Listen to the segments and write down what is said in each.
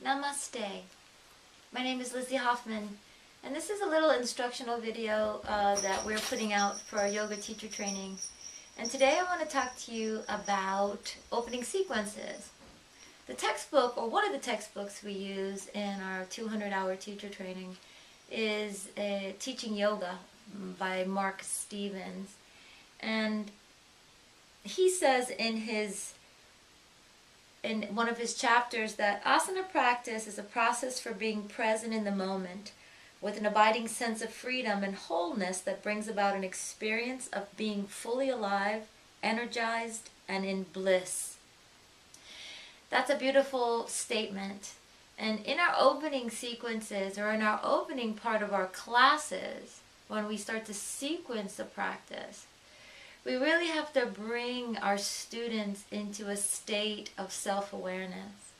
Namaste. My name is Lizzie Hoffman, and this is a little instructional video that we're putting out for our yoga teacher training. And today I want to talk to you about opening sequences. The textbook, or one of the textbooks we use in our 200-hour teacher training, is Teaching Yoga by Mark Stevens. And he says in one of his chapters that asana practice is a process for being present in the moment with an abiding sense of freedom and wholeness that brings about an experience of being fully alive, energized, and in bliss. That's a beautiful statement. And in our opening sequences, or in our opening part of our classes, when we start to sequence the practice, we really have to bring our students into a state of self-awareness.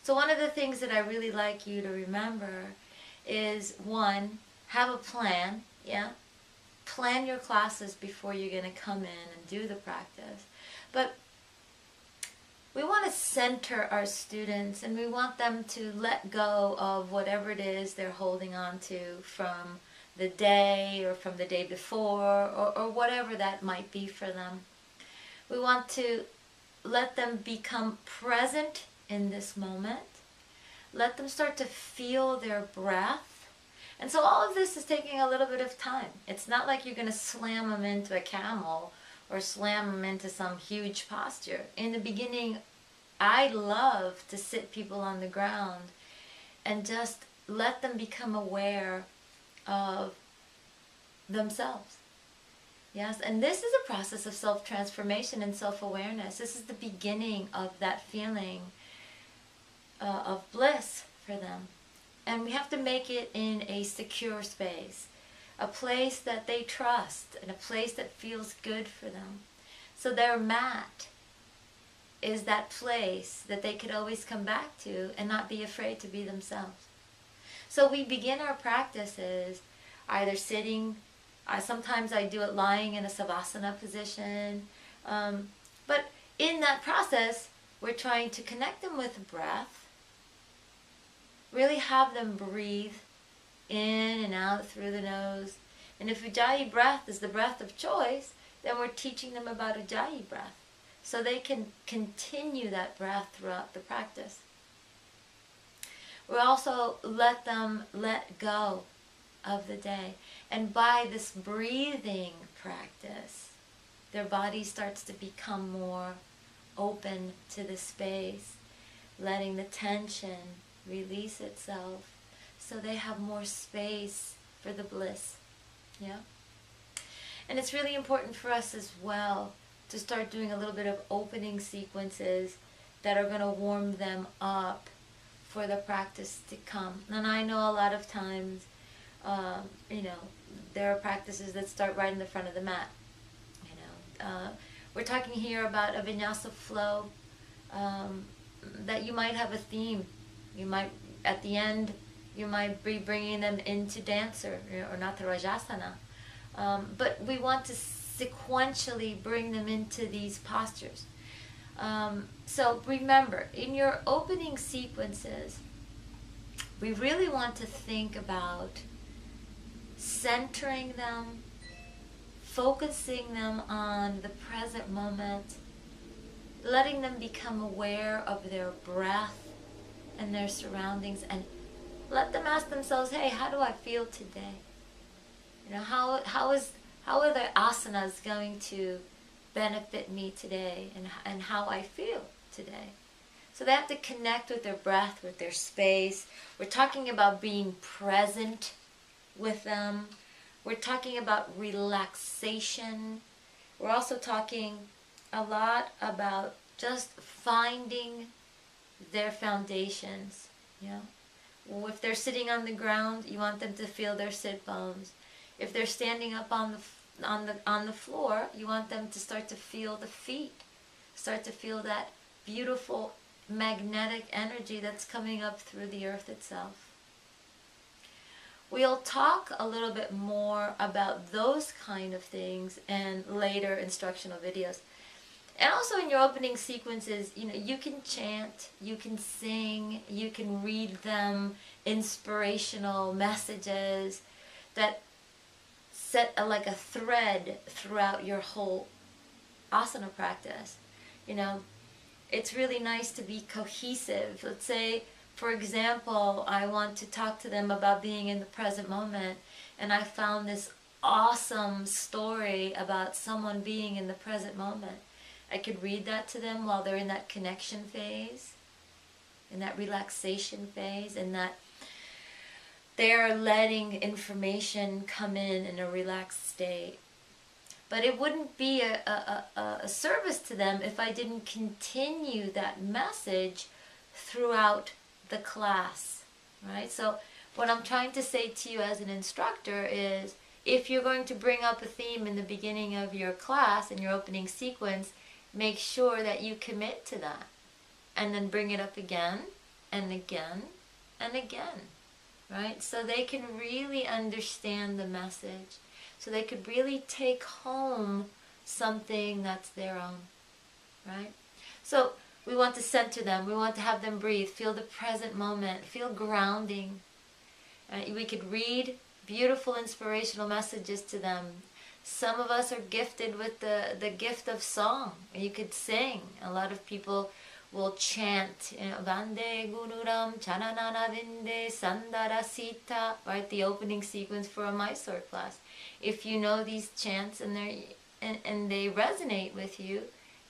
So one of the things that I really like you to remember is, one, have a plan, Plan your classes before you're going to come in and do the practice. But we want to center our students, and we want them to let go of whatever it is they're holding on to from the day or from the day before, or whatever that might be for them. We want to let them become present in this moment. Let them start to feel their breath. And so all of this is taking a little bit of time. It's not like you're going to slam them into a camel or slam them into some huge posture. In the beginning, I love to sit people on the ground and just let them become aware of themselves. Yes, and this is a process of self-transformation and self-awareness. This is the beginning of that feeling of bliss for them. And we have to make it in a secure space, a place that they trust, and a place that feels good for them. So their mat is that place that they could always come back to and not be afraid to be themselves. So we begin our practices either sitting, sometimes I do it lying in a savasana position, but in that process we're trying to connect them with breath, really have them breathe in and out through the nose. And if Ujjayi breath is the breath of choice, then we're teaching them about Ujjayi breath, so they can continue that breath throughout the practice. We also let them let go of the day. And by this breathing practice, their body starts to become more open to the space, letting the tension release itself, so they have more space for the bliss. And it's really important for us as well to start doing a little bit of opening sequences that are going to warm them up for the practice to come. And I know a lot of times, there are practices that start right in the front of the mat. We're talking here about a vinyasa flow, that you might have a theme. You might, at the end, you might be bringing them into dancer or Natha Rajasana. But we want to sequentially bring them into these postures. So remember, in your opening sequences, we really want to think about centering them, focusing them on the present moment, letting them become aware of their breath and their surroundings, and let them ask themselves, hey, how do I feel today? How are the asanas going to benefit me today, and how I feel today? So they have to connect with their breath, with their space. We're talking about being present with them. We're talking about relaxation. We're also talking a lot about just finding their foundations. If they're sitting on the ground, you want them to feel their sit bones. If they're standing up on the floor, you want them to start to feel the feet, start to feel that beautiful magnetic energy that's coming up through the earth itself. We'll talk a little bit more about those kind of things in later instructional videos. And also in your opening sequences, you can chant, you can sing, you can read them inspirational messages that set like a thread throughout your whole asana practice. You know, it's really nice to be cohesive. Let's say, for example, I want to talk to them about being in the present moment, and I found this awesome story about someone being in the present moment. I could read that to them while they're in that connection phase, in that relaxation phase, in that they are letting information come in a relaxed state. But it wouldn't be a service to them if I didn't continue that message throughout the class, right? So what I'm trying to say to you as an instructor is, if you're going to bring up a theme in the beginning of your class, in your opening sequence, make sure that you commit to that. And then bring it up again and again and again, right? So they can really understand the message. So they could really take home something that's their own, right? So we want to center them. We want to have them breathe, feel the present moment, feel grounding. We could read beautiful inspirational messages to them. Some of us are gifted with the gift of song. You could sing. A lot of people will chant, Vande Gunuram Chananana Vinde Sandara Sita, right? The opening sequence for a Mysore class. If you know these chants and they resonate with you,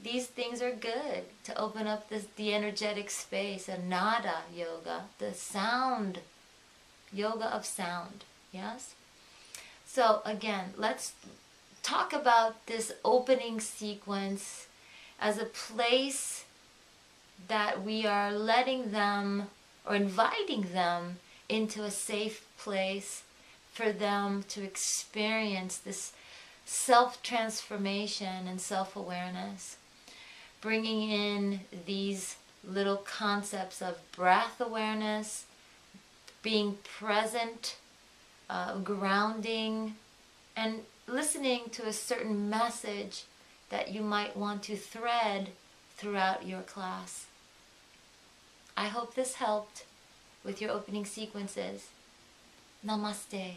these things are good to open up the energetic space, a nada yoga, the sound, yoga of sound, yes? So again, let's talk about this opening sequence as a place that we are letting them or inviting them into a safe place for them to experience this self-transformation and self-awareness, bringing in these little concepts of breath awareness, being present, grounding, and listening to a certain message that you might want to thread throughout your class. I hope this helped with your opening sequences. Namaste.